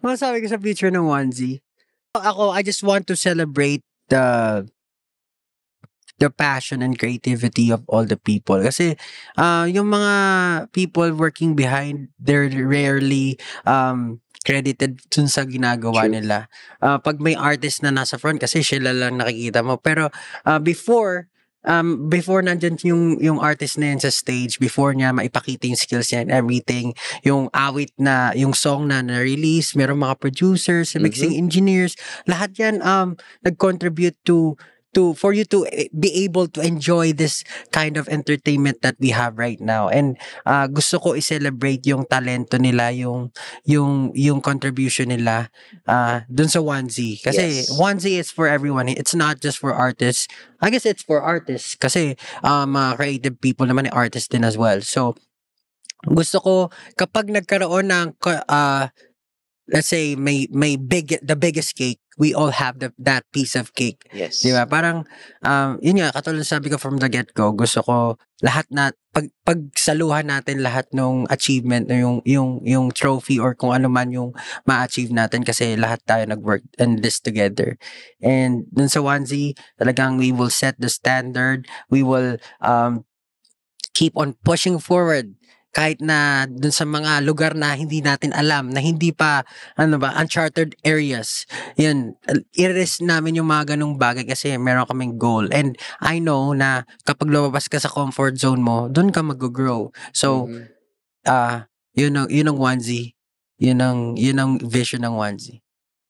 Masasabi ko sa future ng onesie? Ako, I just want to celebrate the passion and creativity of all the people. Kasi yung mga people working behind, they're rarely credited dun sa ginagawa True. nila. Pag may artist na nasa front, kasi sila lang nakikita mo. Pero before nandyan yung artist na yan sa stage, before niya maipakita yung skills niya and everything, yung awit na, yung song na na-release, merong mga producers, mixing engineers, lahat yan nag-contribute for you to be able to enjoy this kind of entertainment that we have right now. And gusto ko i-celebrate yung talento nila, yung contribution nila dun sa onesie. Kasi Yes. onesie is for everyone. It's not just for artists. I guess it's for artists kasi mga creative people naman ay artists din as well. So gusto ko kapag nagkaroon ng let's say the biggest cake, we all have that piece of cake. Yes. Di ba? Parang yun nga, katulad sabi ko from the get-go, gusto ko lahat na pagsaluhan natin lahat ng achievement, yung trophy or kung ano man yung ma-achieve natin kasi lahat tayo nag-work in this together. And dun sa onesie, talagang we will set the standard. We will keep on pushing forward kahit na dun sa mga lugar na hindi natin alam, na hindi pa, uncharted areas. Yun, i-risk namin yung mga ganong bagay kasi meron kaming goal. And I know na kapag lumabas ka sa comfort zone mo, dun ka mag-grow. So, yun ang onesie. Yun ang vision ng onesie.